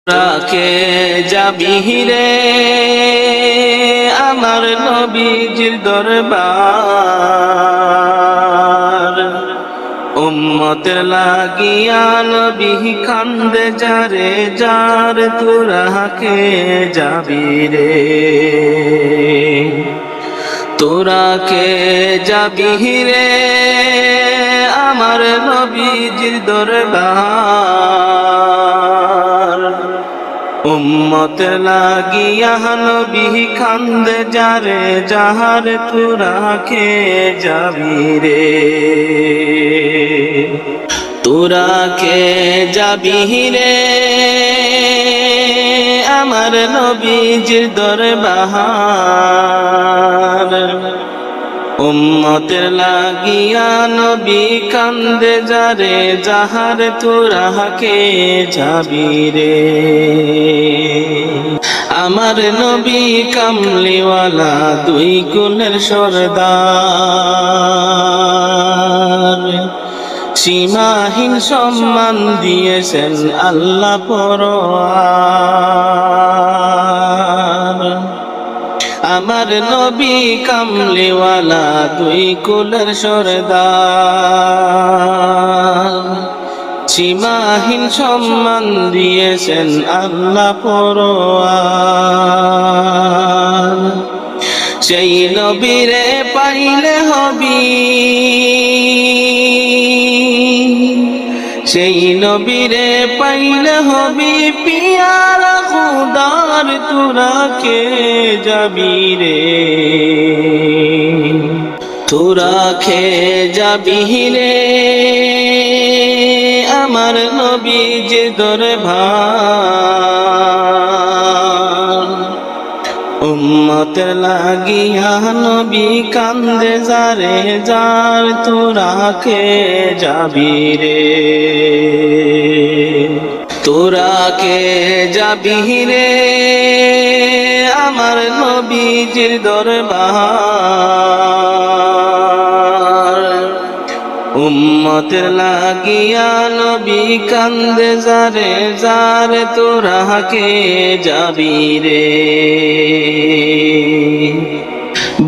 রাখে যাবি রে আমার নবীজির দরবার উম্মতের লাগিয়া নবী কান্দে যারে যার তোরাকে যাবি রে তোরাকে যাবি রে আমার নবীজির দরবার উম্মতের লাগিয়া নবী কান্দে যারে যাহার তোরাকে যাবি রে তোরাকে যাবি রে আমার নবীজির দরবার উম্মতের লাগিয়া নবী কান্দে যারে যাহার তোরাকে যাবি রে আমার নবী কামলিওয়ালা দুই কুলের সরদার সীমাহীন সম্মান দিয়েছেন আল্লাহ পরোয়ার আমার নবী কামলিওয়ালা দুই কুলের সরদার সীমাহীন সম্মান দিয়েছেন আল্লাহ পরোয়ার সেই নবীরে পাইলে হবি সেই নবীরে পাইলে হবি পিয়ারা খুদার তোরাকে যাবি রে তোরাকে যাবি রে আমার নবীজির দরবার উম্মতের লাগিয়া নবী কান্দে যারে যার তোরাকে যাবি রে তোরাকে যাবি রে আমার নবীজির দরবার উম্মতের লাগিয়া নবী কান্দে যারে যার তোরাকে যাবি রে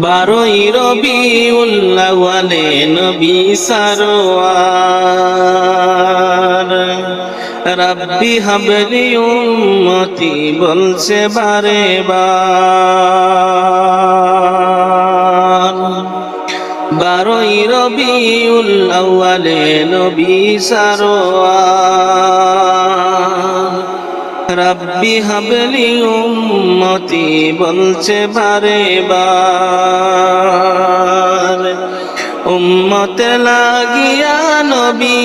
12ই রবিউল আউয়ালে নবী সারোয়ার রব্বি হাবলি উম্মতি বলছে বারে বার 12ই রবিউল আউয়ালে নবী সারোয়ার রব্বি হাবলি উম্মতি বলছে বারে বার উম্মতে লাগিয়া নবী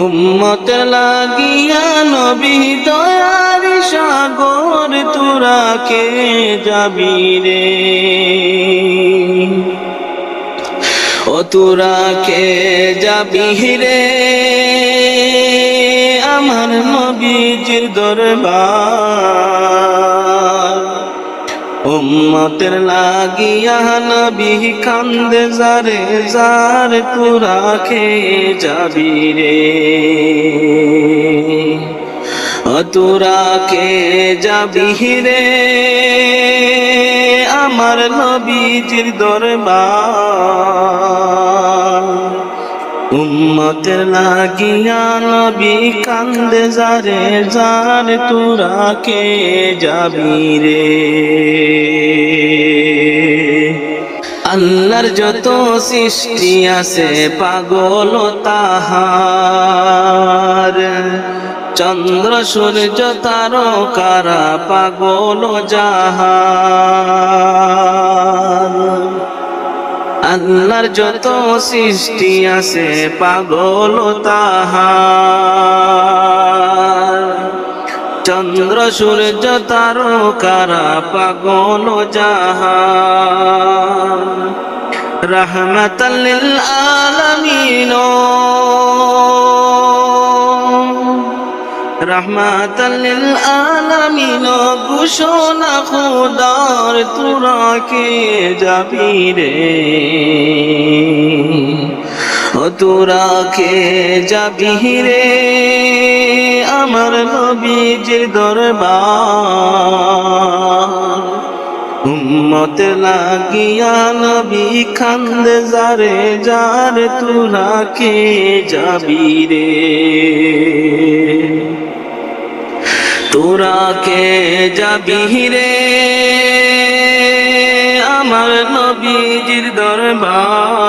উম্মতে লাগিয়া নবী দয়ার সাগর তোরাকে যাবি রে ও তোরাকে যাবি রে আমার নবীজির দরবার উম্মতের লাগিয়া নবী কান্দে যারে যার তোরাকে যাবি রে ও তোরাকে যাবি রে আমার নবীজির দরবার উম্মতের লাগিয়া নবী কান্দে যারে যার তোরাকে যাবি রে আল্লাহর যত সৃষ্টি আছে পাগল তাহার চন্দ্র সূর্য তারকারা পাগল যাহার আল্লাহর যত সৃষ্টি আছে পাগল তাহার চন্দ্র সূর্য তারকারা পাগল যাহার রহমাতাল লিল আলামিন রহমাতাল লিল আলামিন ঘোষণা খোদার তোরাকে যাবি রে ও তোরা কে যাবি রে আমার নবীজির দরবার উম্মত লাগিয়া নবী খান্দে যারে যার তোরা কে যাবি রে তোরা কে যাবি রে আমার নবীজির দরবার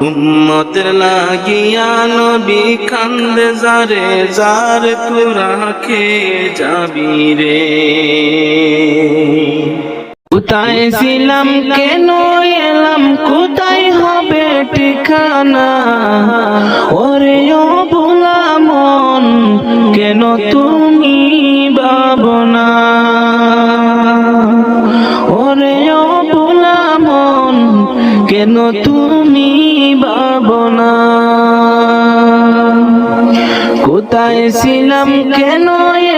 উম্মত লাগিয়া নবী খান্দে যারে যার তোরা কে যাবি রে কোথায় ছিলাম কেন এলাম কোথায় হবে ঠিকানা ওরে ও ভোলা মন কেন তুমি ভাবনা ওরে ও ভোলা মন কেন তুমি ভাবনা কোথায় ছিলাম কেন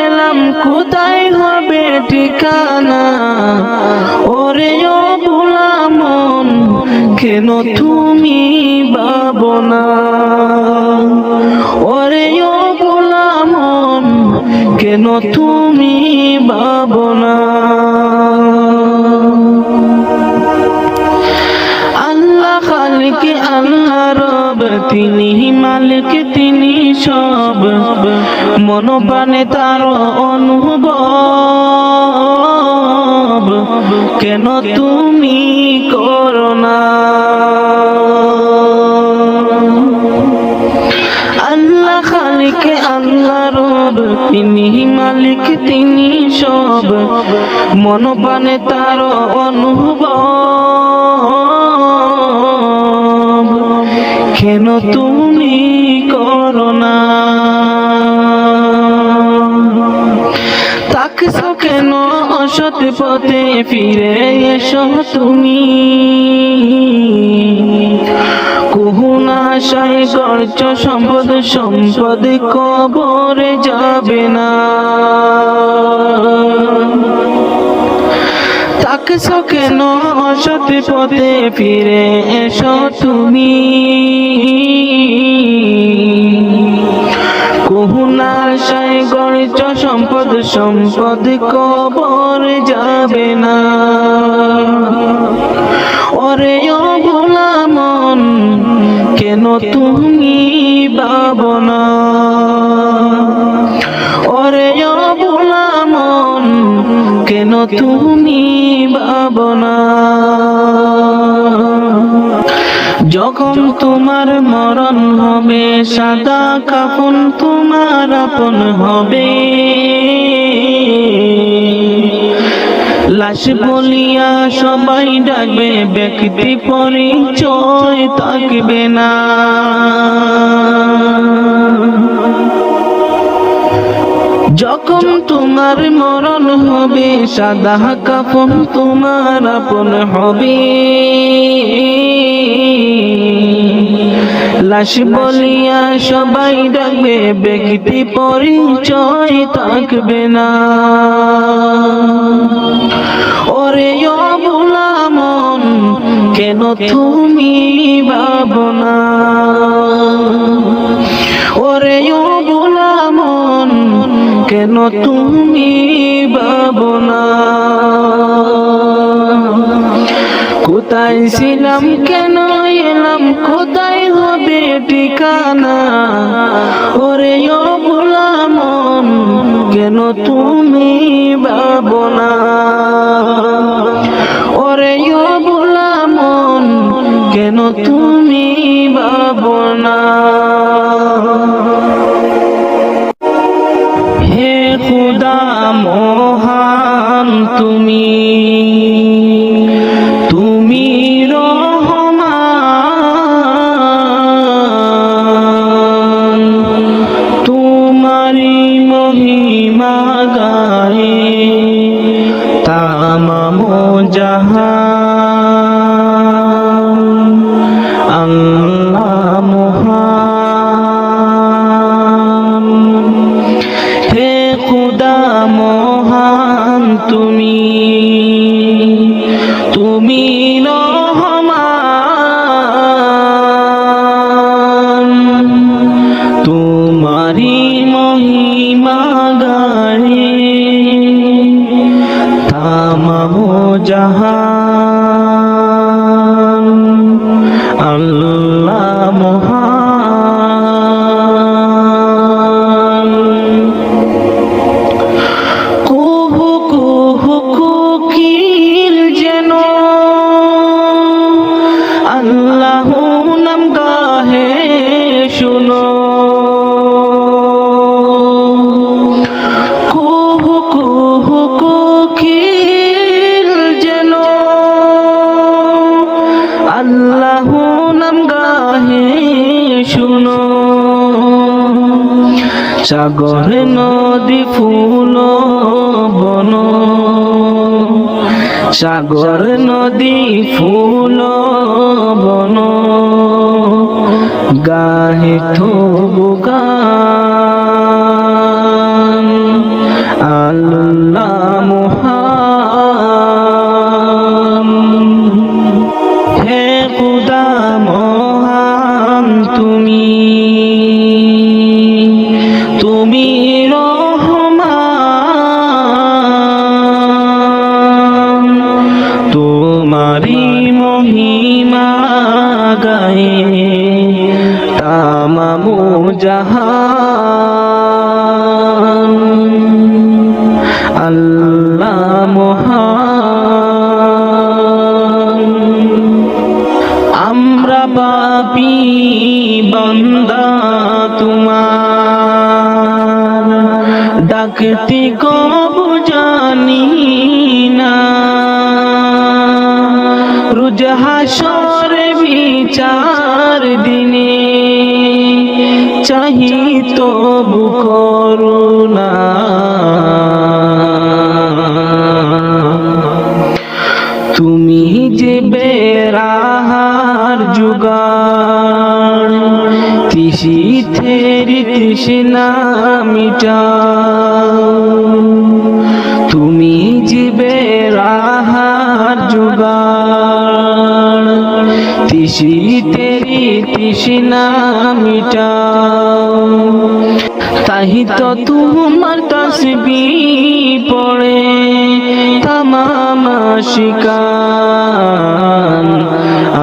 এলাম কোথায় হবে ঠিকানা ওরে ও ভোলা মন কেন তুমি ভাবনা ওরে ও ভোলা মন কেন তুমি ভাবনা আল্লাহ খালিক আল্লাহ রব তিনি মালিক তিনি সব মন প্রাণে তার অনুভব কেন তুমি করো না আল্লাহ খালিক আল্লাহ রব তিনি মালিক তিনি সব মন প্রাণে তার অনুভব কেন তুমি করো না তাকছো কেন অসৎ পথে ফিরে এসো তুমি কুহুনাশায় গর্জ সম্পদ সম্পদ কবরে যাবে না তাকছো কেন অসৎ পথে ফিরে এসো তুমি কুহুনাশায় গর্জ সম্পদ সম্পদ কবরে যাবে না ওরে ও ভোলা মন কেন তুমি ভাবনা ওরে ও ভোলা মন কেন তুমি ভাবনা যখন তোমার মরণ হবে সাদা কাফন তোমার আপন হবে লাশ বলিয়া সবাই ডাকবে ব্যক্তি পরিচয় থাকবে না যখন তোমার মরণ হবে সাদা কাফন তোমার আপন হবে লাশ বলিয়া সবাই ডাকবে ব্যক্তি পরিচয় থাকবে না ওরে ও ভোলা মন কেন তুমি ভাবনা ওরে ও ভোলা মন কেন তুমি ভাবনা কোথায় ছিলাম কেন এলাম কোথায় হবে ঠিকানা ওরে ও ভোলা মন কেন তুমি ভাবনা ওরে ও ভোলা মন কেন তুমি ভাবনা হে খুদা মহান তুমি তোমারি মহিমা গা আল্লাহ মহান। কুহু কুহু কোকিল যেন আল্লাহ নাম গাহে শুনো। কুহু কুহু কোকিল যেন আল্লাহ নাম গাহে শুনো। সাগর নদী ফুল বন, সাগর নদী ফুল বন গাহে তবু গান। আল্লাহ মহান, হে খুদা মহান তুমি, তুমি রহমান। তোমারি মহিমা গায়ে তামামু জাহান। আল্লাহ মহান। আমরা পাপী বান্দা তোমার, ডাকতে কবু জানি না। রোজ হাসর বিচার দিনে চাহি তবু করুণা। তুমি যে বেরাহার জুগান, তিসি থেরি তৃষ্ণা মিটাও। তুমি যে বেরাহার জুগান, তিসি থেরি তৃষ্ণা মিটাও। তাহি তো তোমার তাসবিহ পড়ে তামাম আশিকান।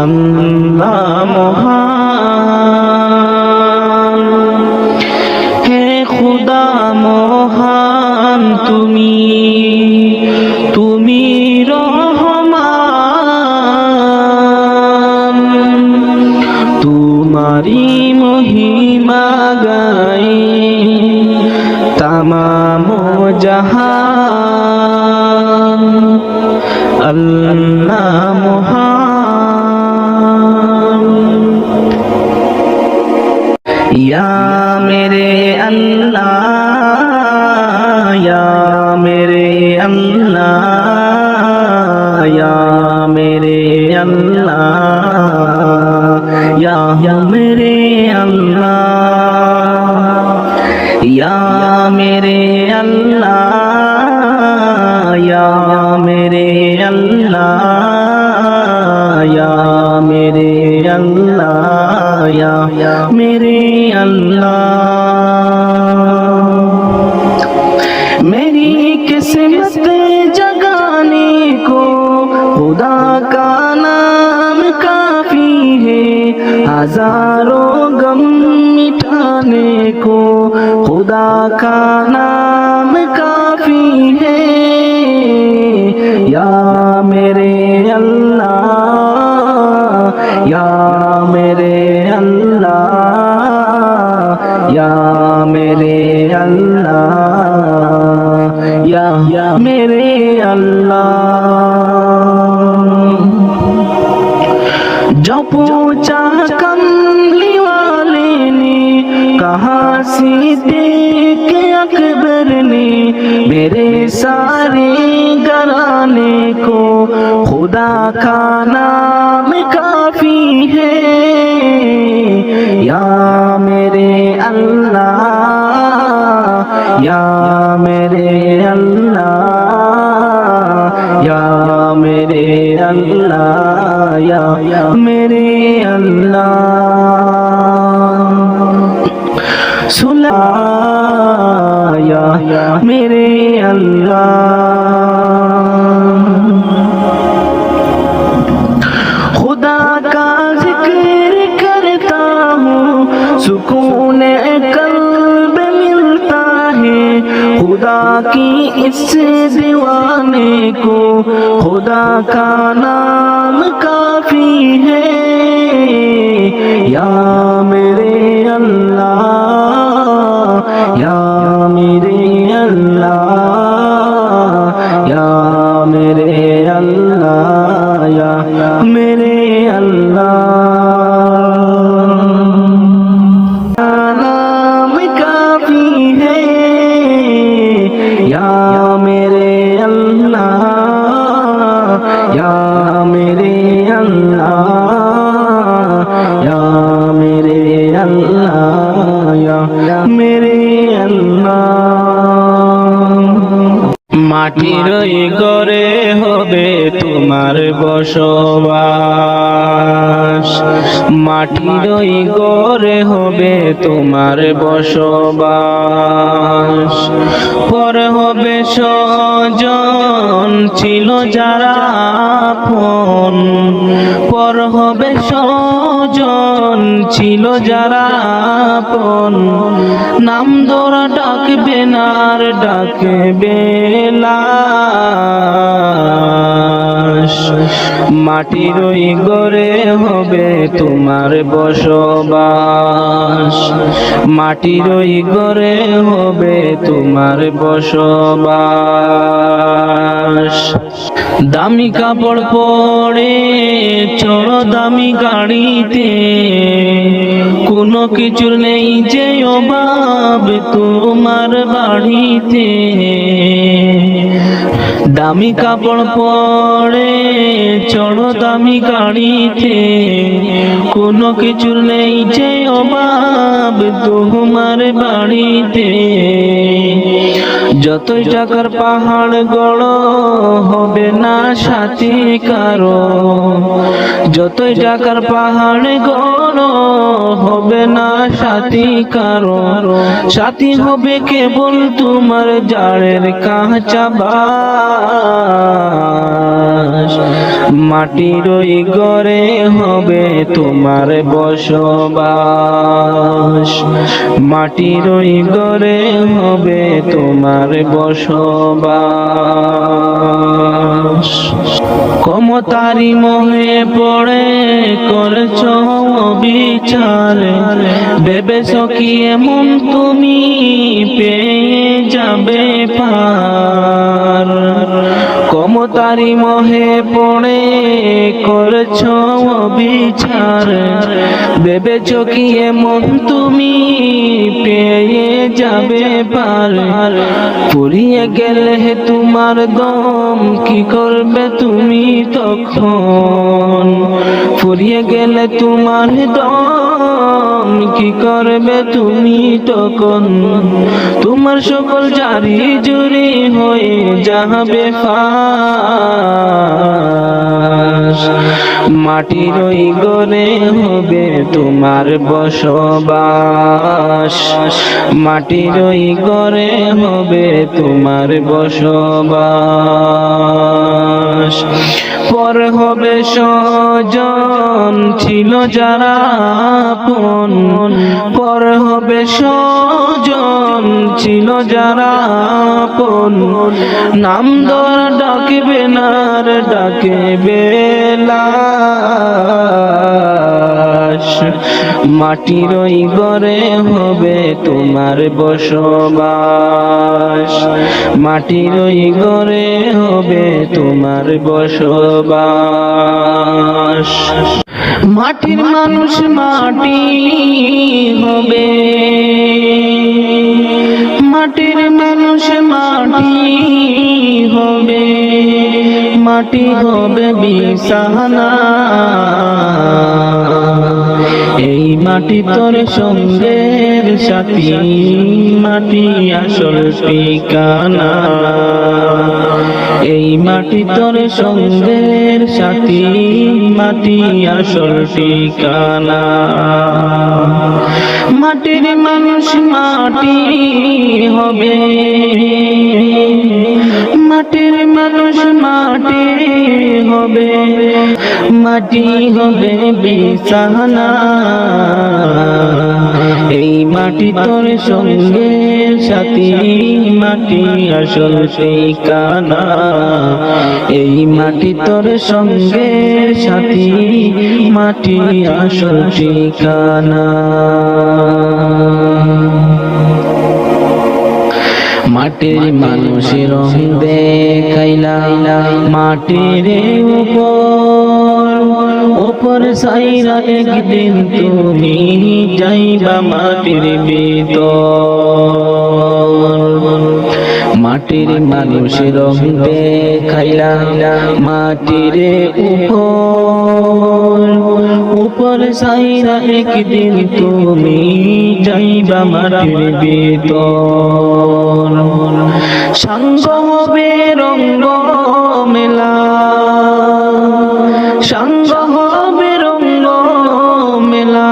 আল্লাহ মহান, হে খুদা মহান তুমি, তুমি রহমান। তোমারি মহিমা গায়ে তামাম জাহান। আল্লাহ মহান। ইয়া মেরে আল্লাহ, ইয়া মেরে আল্লাহ, ইয়া মেরে আল্লাহ, ইয়া মেরে আল্লাহ, ইয়া মেরে আল্লাহ, ইয়া মেরে আল্লাহ, ইয়া মেরে আল্লাহ, ইয়া मेरे अल्लाह। मेरी किस्मत जगाने को खुदा का नाम काफी है, हजारों गम मिटाने को खुदा का नाम काफी है। या मेरे अल्लाह, या मेरे अल्लाह, या मेरे अल्लाह, या मेरे अल्लाह। जो पूछा कमली वाले ने, कहा सिद्दीक़ अकबर ने, मेरे सारे घराने को खुदा का नाम काफी है। या मेरे अल्लाह, या मेरे अल्लाह, या मेरे अल्लाह, या मेरे अल्लाह। सुला या मेरे अल्लाह। खुदा का जिक्र कर सुकून कल्ब मिलता है खुदा की इससे दीवाने को खुदा का नाम काफी है या मेरे अल्लाह या मेरे अल्लाह या मेरे अल्लाह या मेरे अल्लाह नाम काफी है या मेरे अल्लाह या मेरे अल्लाह या मेरे अल्लाह या मेरे अल्लाह মাটির ঘরে হবে তোমার বসবাস মাটির ঘরে হবে তোমার বসবাস পর হবে স্বজন ছিল যারা আপন পর হবে স্বজন ছিল যারা আপন নাম ধরা ডাকবে না আর ডাকবে লাশ মাটির ওই ঘরে হবে তোমার বসবাস মাটির ওই ঘরে হবে তোমার বসবাস দামি কাপড় পরে চড়ো দামি গাড়িতে কোনো কিছুর নেই যে অভাব তোমার বাড়িতে দামি কাপড় পরে চড়ো দামি গাড়িতে কোনো কিছুর নেই যে অভাব তোমার বাড়িতে যতই টাকার পাহাড় গড় হবে না সাথী কারো যতই টাকার পাহাড় গড় হবে না সাথী কারো সাথী হবে কেবল তোমার জাড়ের কাঁচা বাস মাটির ওই ঘরে হবে তোমার বসবাস মাটির ওই ঘরে হবে তোমার বসবাস ক্ষমতারি মোহে পড়ে করছ বিচার ভেবেছ কি এমন তুমি পেয়ে যাবে পার ক্ষমতারি মোহে পড়ে করছ বিচার ভেবেছ কি এমন তুমি পেয়ে যাবে পার ফুরিয়ে গেলে তোমার দম কি করবে তুমি তখন ফুরিয়ে গেলে তোমার দম কি করবে তুমি তখন তোমার সকল জারি জুরি হয়ে যাবে ফাঁস মাটির ওই ঘরে হবে তোমার বসবাস মাটির ওই ঘরে হবে তোমার বসবাস পর হবে স্বজন ছিল যারা আপন পর হবে স্বজন ছিল যারা আপন নাম ধরা ডাকবে না আর ডাকবে লাশ মাটির ওই ঘরে হবে তোমার বসবাস মাটির ওই ঘরে হবে তোমার বসবাস মাটির মানুষ মাটি হবে মাটির মানুষ মাটি হবে মাটি হবে বিছানা এই মাটি তোর সঙ্গের সাথী মাটি আসল ঠিকানা এই মাটি তোর সঙ্গের সাথী মাটি আসল ঠিকানা মাটির মানুষ মাটি হবে মাটির মানুষ মাটি হবে মাটি হবে বিছানা মাটি তোর সঙ্গে সাথী, মাটি আসল ঠিকানা। এই মাটি তোর সঙ্গে সাথী, মাটি আসল ঠিকানা। মাটির মানুষের রং দেখাইলা মাটির উপর সাইরা, একদিন তুমি যাইবা মাটির ভিতর। মাটির মানুষের রং দেখাইলা মাটির উপর সাইরা, একদিন তুমি যাইবা মাটির ভিতর। সঙ্গ হবে রঙ্গ মেলা, সঙ্গ হবে রঙ্গ মেলা,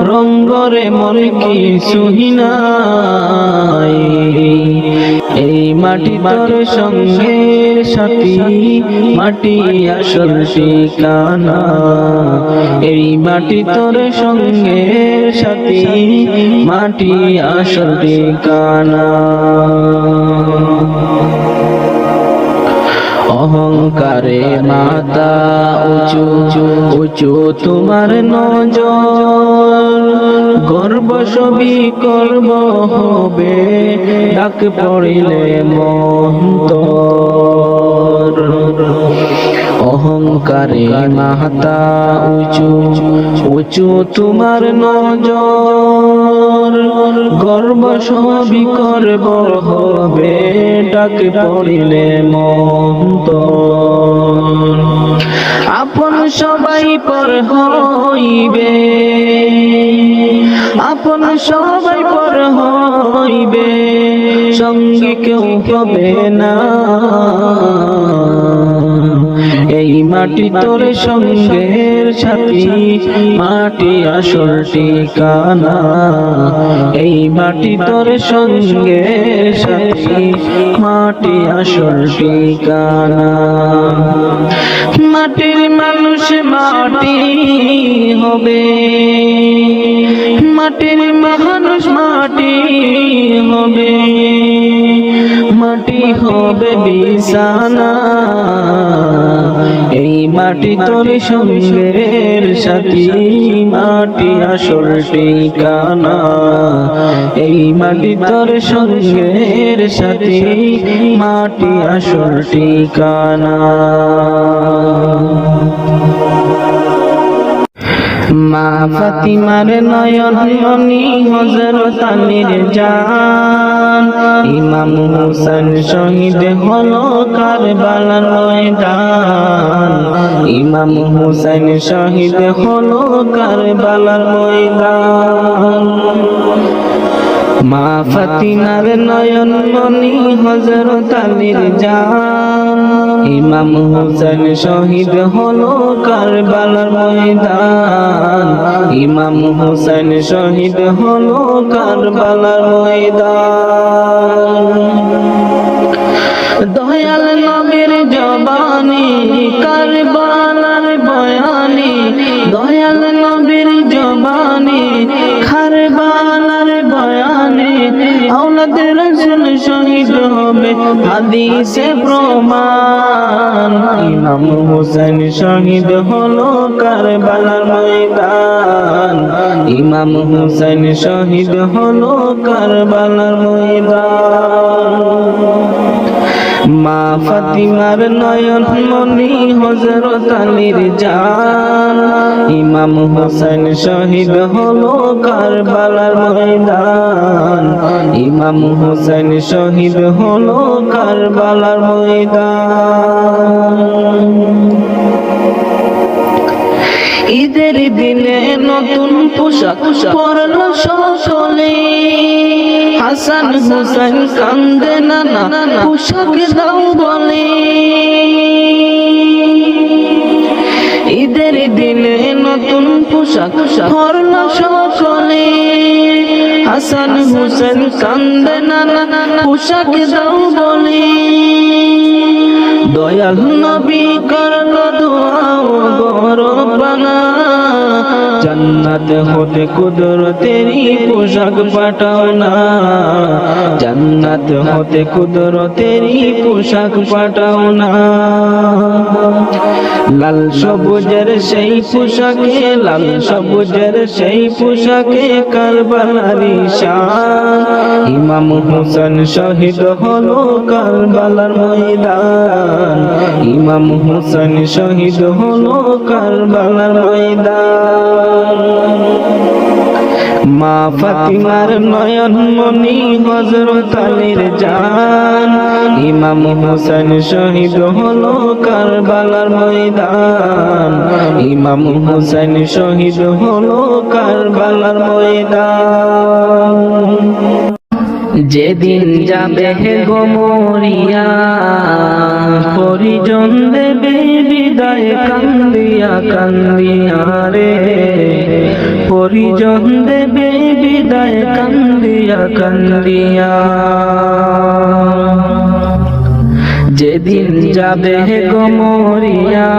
রঙ্গরে মন কিছুই নাই। এই মাটি তোর সঙ্গে সাথী, মাটি আসল ঠিকানা। এই মাটি তোর সঙ্গে সাথী, মাটি আসল ঠিকানা। অহংকারে মাথা উঁচু উঁচু তোমার নজর, গর্ব সবই করব হবে, ডাক পড়িলে মন্তর। অহংকারে মাথা উঁচু উঁচু তোমার নজর, গর্ব সবই করব হবে, ডাক পড়িলে মন্তর। আপন সবাই পর হইবে, আপন সবাই পর হইবে, সঙ্গে কেউ হবে না। এই মাটি তোর সঙ্গের সাথী, মাটি আসল ঠিকানা। এই মাটি তোর সঙ্গের সাথী, মাটি আসল ঠিকানা। মাটির মানুষ মাটি হবে, মাটির মানুষ মাটি হবে, মাটি হবে বিছানা। এই মাটি তোর সঙ্গের সাথী, মাটি আসল ঠিকানা। এই মাটি তোর সঙ্গের সাথী, মাটি আসল ঠিকানা। মা ফাতিমার নয়ন মনি হযরত আলীর জান, ইমাম হুসাইন শহীদ হলো কারবালার ময়দান। ইমাম হুসাইন শহীদ হলো কারবালার ময়দান। মা ফাতিমার নয়ন মনি হযরত আলীর জান, ইমাম হুসাইন শহীদ হলো কারবালার ময়দান। ইমাম হুসাইন শহীদ হলো কারবালার ময়দান। দয়াল নবীর জবানি কারবালার বয়ানি, দয়াল নবীর জবানি কারবালার বয়ানি। আওলাদ রাসূল শহীদ হবে হাদিসে প্রমাণ। ইমাম হুসাইন শহীদ হলো কারবালার ময়দান। ইমাম হুসাইন শহীদ হলো কারবালার ময়দান। মা ফাতিমার নয়ন মনি হযরত আলীর জান, ইমাম হুসাইন শহীদ হলো কারবালার ময়দান। ইমাম হুসাইন শহীদ হলো কারবালার ময়দান। ঈদের দিনে নতুন পোশাক পরলো সকলে, হাসান হুসাইন কান্দে নানা পোশাক দাও বলে। ঈদের দিনে নতুন পোশাক পরলো সকলে, হাসান হুসাইন কান্দে নানা পোশাক দাও বলে। দয়াল নবী করলো দোয়া ও গরবানা, জান্নাত হতে কুদরতেরই পোশাক পাঠাও না, জান্নাত হতে কুদরতেরই পোশাক পাঠাও না। লাল সবুজের সেই পোশাকে, লাল সবুজের সেই পোশাকে কারবালারি শান, ইমাম হোসেন শহীদ হলো কারবালার ময়দান, ইমাম হোসেন শহীদ হলো কারবালার ময়দান। মা ফাতিমার নয়ন মনি হযরত আলীর জান, ইমাম হোসেন শহীদ হলো কারবালার ময়দান, ইমাম হোসেন শহীদ হলো কারবালার ময়দান। যেদিন যাবে গো মরিয়া, পরিজন দেবে বিদায় কান্দিয়া কান্দিয়া রে, পরিজন দেবে বিদায় কান্দিয়া কান্দিয়া। যেদিন যাবে গো মরিয়া,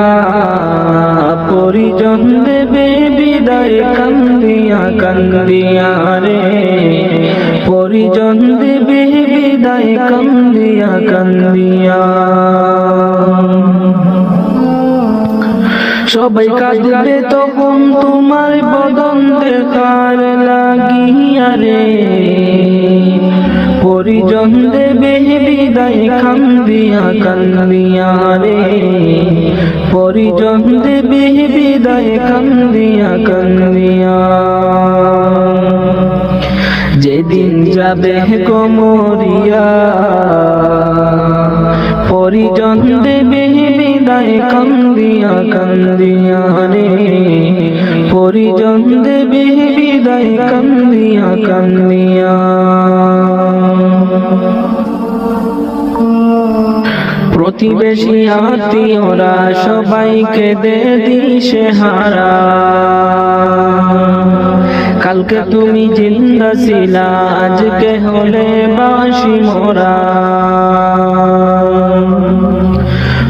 পরিজন দেবে বিদায় কান্দিয়া কান্দিয়া রে, পরিজন দেবে বিদায় কান্দিয়া কান্দিয়া। সবাই কাঁদবে তখন তোমার বদন দেখার লাগিয়া রে, পরিজন দেবে বিদায় কান্দিয়া কান্দিয়া রে, পরিজন দেবে বিদায় কান্দিয়া কান্দিয়া। যেদিন যাবে গো মরিয়া, পরিজন দেবে বিদায় কান্দিয়া কান্দিয়া রে, পরিজন দেবে বিদায় কান্দিয়া কান্দিয়া। প্রতিবেশী আত্মীয়রা সবাইকে দে দিশেহারা, কালকে তুমি জিন্দা ছিলা আজকে হলে বাসি মোরা।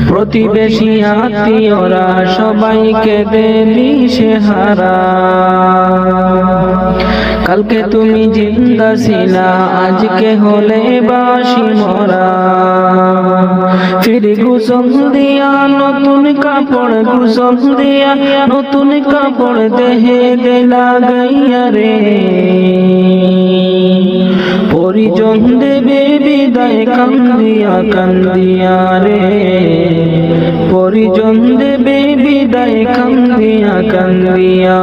প্রতিবেশী আত্মীয়রা সবাইকে দে দিশেহারা, কালকে তুমি জিন্দা ছিলা আজকে হলে বাসি মোরা। ফিরে গোসল দিয়া নতুন কাপড়, গোসল দিয়া নতুন কাপড় দেহে দে লাগাইয়া রে, পরিজন দেবে বিদায় কান্দিয়া কান্দিয়া রে, পরিজন দেবে বিদায় কান্দিয়া কান্দিয়া।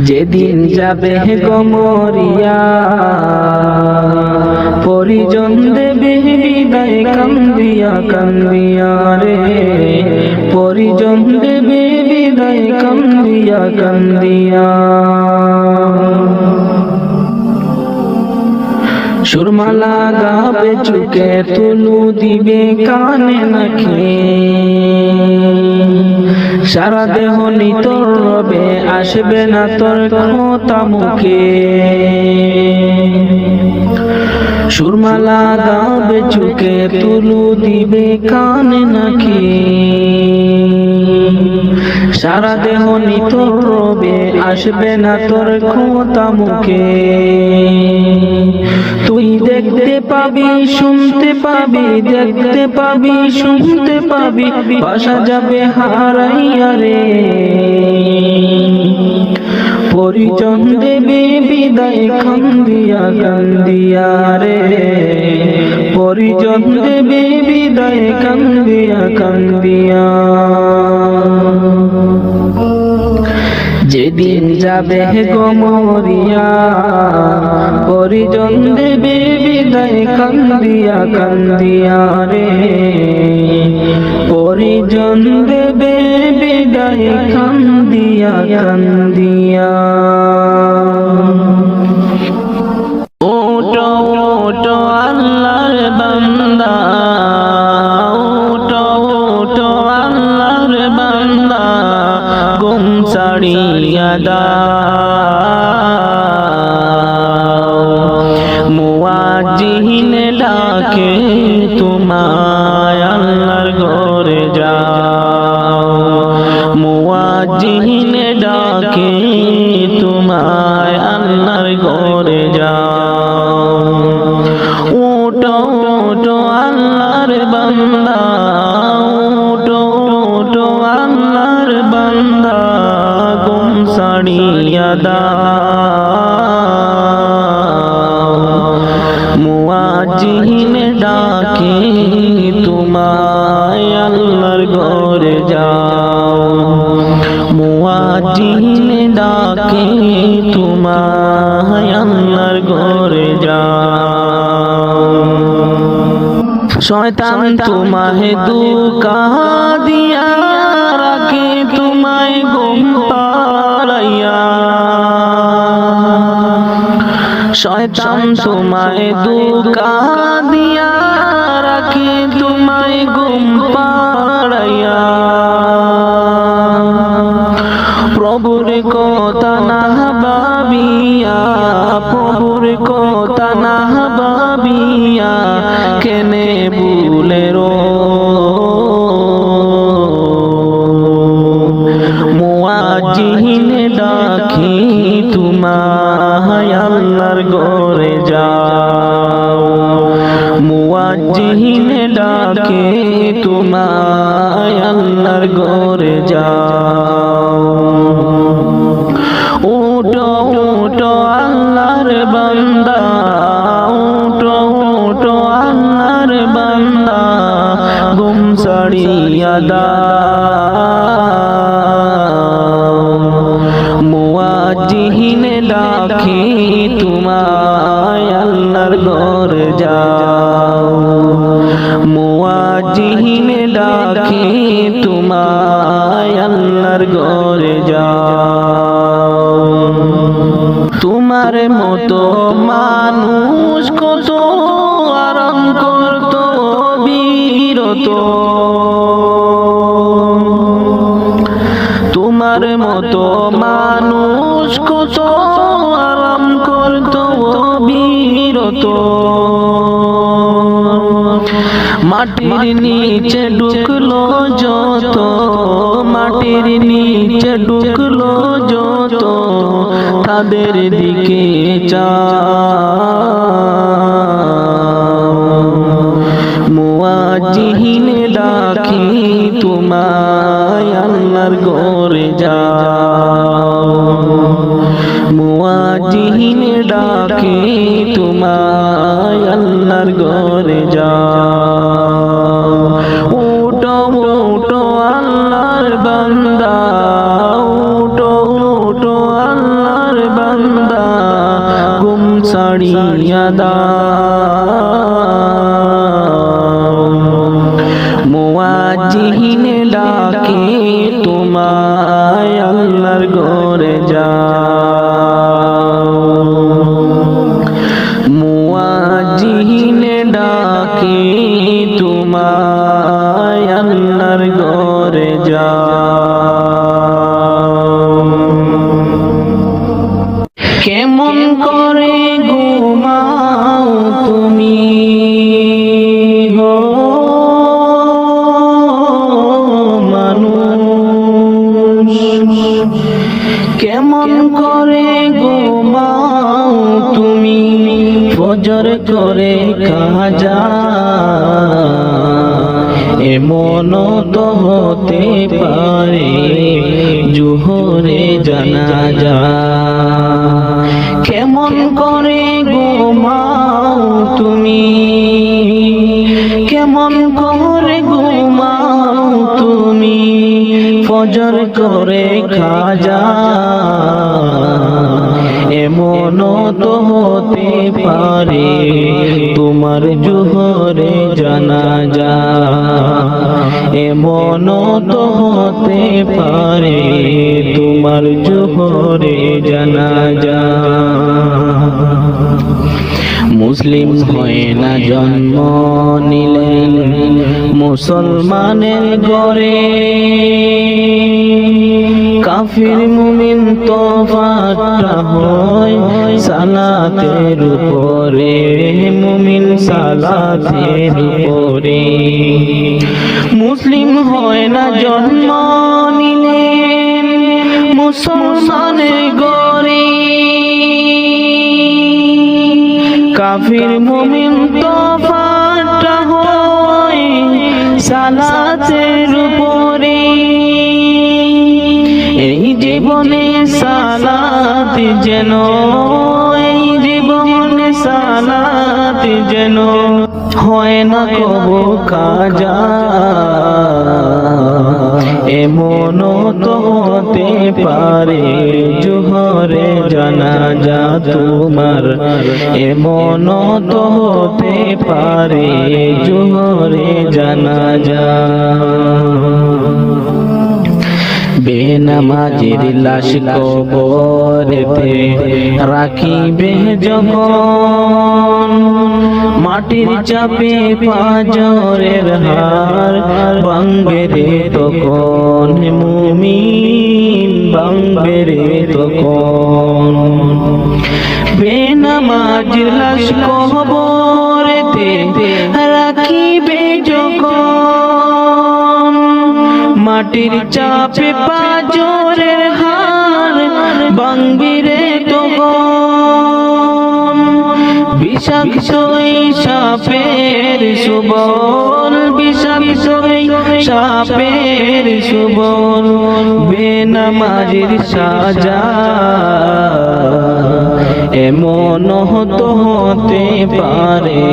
যেদিন যাবে গো মরিয়া, পরিজন দেবে বিদায় কান্দিয়া কান্দিয়া রে, পরিজন দেবে বিদায় কান্দিয়া কান্দিয়া। সুরমালা গাবে চুকে তুলু দিবে কানে নাকি, সারা দেহ নিতর রবে আসবে না তোর কথা মুখে। সুরমালা গাবে চুকে তুলু দিবে কানে নাকি, সারা দেহ নিতর রবে আসবে না তোর কথা মুখে। তুই দেখতে পাবি শুনতে পাবি, দেখতে পাবি শুনতে পাবি, বাসা যাবে হারাইয়া রে, পরিজন দেবে বিদায় কান্দিয়া কান্দিয়া রে, পরিজন দেবে বিদায় কান্দিয়া কান্দিয়া। যেদিন যাবে গো মরিয়া, পরিজন দেবে বিদায় কান্দিয়া কান্দিয়া রে, পরিজন দেবে বিদায় কান্দিয়া কান্দিয়া। ওটো ওটো আল্লাহর বান্দা, ওটো ওটো আল্লাহর বান্দা, গুম ছাড়িয়া দাও, মুয়াজ্জিন ডাকে তোমায় আল্লাহর ঘরে যাও, মুয়াজ্জিন দাও মুয়াজ্জিন ডাকে তোমায় আল্লাহর ঘরে যাও মুয়াজ্জিন ডাকে তোমায় আল্লাহর ঘরে যাও শয়তান তোমায় ধোঁকা দিয়া রাখে তোমায় ঘুম পাড়াইয়া শয়তান তোমায় ধোঁকা দিয়া রাখে তোমায় ঘুম পাড়াইয়া প্রভুর কথা না ভাবিয়া প্রভুর কথা না ভাবিয়া কেনে ভুলে মুয়াজ্জিন ডাকি তোমায় আল্লাহর ঘরে যাও মুয়াজ্জিন ডাকে তোমায় আল্লাহর ঘরে যাও উঠো উঠো আল্লাহর বান্দা উঠো উঠো আল্লাহর বান্দা ঘুম ছাড়িয়া দাও মুয়াজ্জিন ডাকে তোমায় আল্লাহর ঘরে যাও মুয়াজ্জিন ডাকে তোমায় আল্লাহর ঘরে যাও তোমার মতো মানুষ কত আরাম করত বিরত তোমার মতো মানুষ কত আরাম করত বিরত মাটির নিচে ঢুকলো যত মাটির নিচে ঢুকলো যত তাদের দিকে চাও মুয়াজ্জিন ডাকি তোমায় আল্লাহর ঘরে যাও মুয়াজ্জিন ডাকি তোমায় আল্লাহর ঘরে যাও উঠো উঠো আল্লাহর বান্দা উঠো উঠো আল্লাহর বান্দা ঘুম ছাড়িয়া দাও মুয়াজ্জিন ডাকে তোমায় আল্লাহর ঘরে যাও মুয়াজ্জিন ডাকে তোমায় আল্লাহর ঘরে যাও কেমন করে ঘুমাও তুমি কেমন করে ঘুমাও তুমি ফজর করে কাজা এমন তো হতে পারে জোহরে জানাজা কেমন করে ঘুমাও তুমি কেমন করে ঘুমাও তুমি ফজর করে খাজা এমন তো হতে পারে তোমার জোহরে জানাজা এমন তো হতে পারে তোমার জোহরে জানাজা মুসলিম হয় না জন্ম নিলেন মুসলমানের ঘরে কাফির মুমিন তফাতটা হয় সালাতের উপরে মুমিন সালাতের উপরে মুসলিম হয় না জন্ম নিলেন মুসলমানের ঘরে কাফির মুমিন তফাতটা হয় সালাতের উপরে এই জীবনে সালাত যেন, এই জীবন সালাত যেন হয় না কবু কাজা। এমন তো হতে পারে জোহরে জানাজা তোমার, এমন তো হতে পারে জোহরে জানাজা। বেনামাজির লাশ কবরেতে রাখিবে যখন, মাটির চাপে পাঁজরের হার ভাঙবে রে তখন, মুমিন ভাঙবে রে তখন। বেনামাজির লাশ কবরেতে রাখিবে যখন, মাটির চাপে পাঁজরের হার ভাঙবে রে তখন। বিষাক্ত সাপের সুবল, বিষাক্ত সাপের সুবল, বেনামাজির সাজা। এমন তো হতে পারে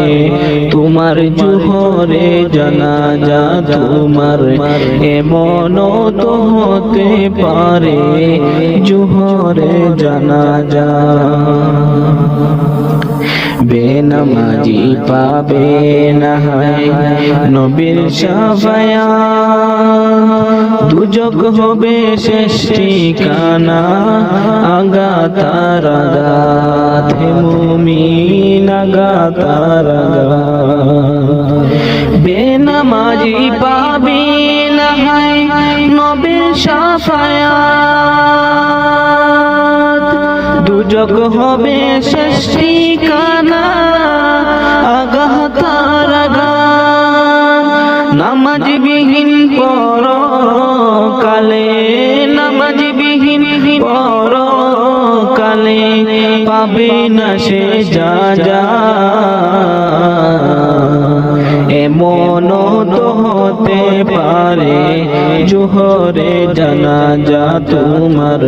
তোমার জোহরে জানাজা তোমার, এমন তো হতে পারে জোহরে জানাজা। বেনামাজি পাবে না নবীর শাফায়াত, দুজক হবে শেষ ঠিকানা আগাতার আগাত, হে মুমিন আগাতার আগাত। বেনামাজি পাবে না নবীর শাফায়াত, দুজক হবে শেষ ঠিকানা আগাতার আগাত। নামাজ বিহীন পরকালে, নামাজ বিহীন পরকালে পাবে না সে যা। এমন তো হতে পারে জোহরে জানাজা তোমার,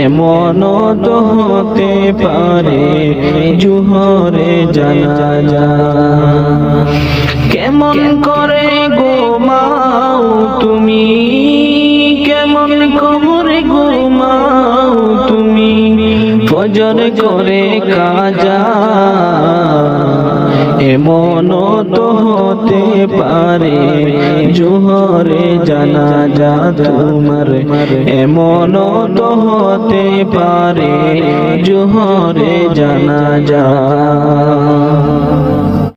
এমন তো হতে পারে জোহরে জানাজা। কেমন করে ঘুমাও তুমি, কেমন করে ঘুমাও তুমি, ফজর করে কাজা। এমন তো হতে পারে জোহরে জানাজা তোমার, এমন তো হতে পারে জোহরে জানাজা।